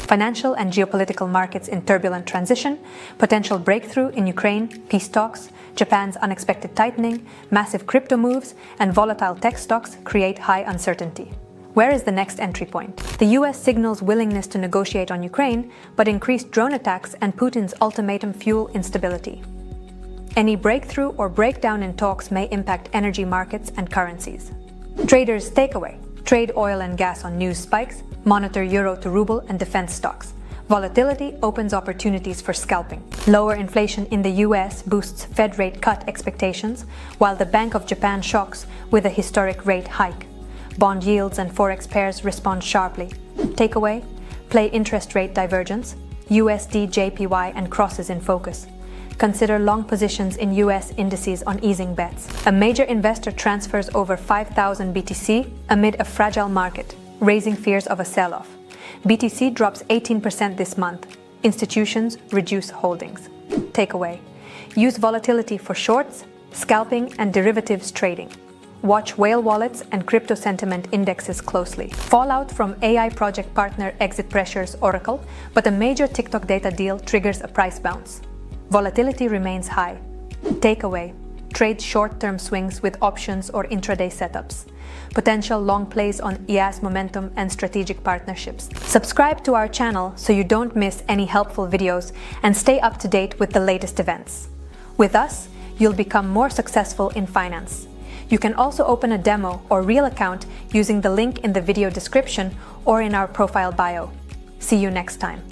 Financial and geopolitical markets in turbulent transition, potential breakthrough in Ukraine, peace talks, Japan's unexpected tightening, massive crypto moves, and volatile tech stocks create high uncertainty. Where is the next entry point? The US signals willingness to negotiate on Ukraine, but increased drone attacks and Putin's ultimatum fuel instability. Any breakthrough or breakdown in talks may impact energy markets and currencies. Traders' takeaway: trade oil and gas on news spikes, monitor euro to ruble and defense stocks. Volatility opens opportunities for scalping. Lower inflation in the US boosts Fed rate cut expectations, while the Bank of Japan shocks with a historic rate hike. Bond yields and forex pairs respond sharply. Takeaway: play interest rate divergence, USD JPY and crosses in focus. Consider long positions in US indices on easing bets. A major investor transfers over 5,000 BTC amid a fragile market, raising fears of a sell-off. BTC drops 18% this month. Institutions reduce holdings. Takeaway: use volatility for shorts, scalping, and derivatives trading. Watch whale wallets and crypto sentiment indexes closely. Fallout from AI project partner exit pressures Oracle, but a major TikTok data deal triggers a price bounce. Volatility remains high. Takeaway: trade short-term swings with options or intraday setups. Potential long plays on EAS momentum and strategic partnerships. Subscribe to our channel so you don't miss any helpful videos and stay up to date with the latest events. With us, you'll become more successful in finance. You can also open a demo or real account using the link in the video description or in our profile bio. See you next time.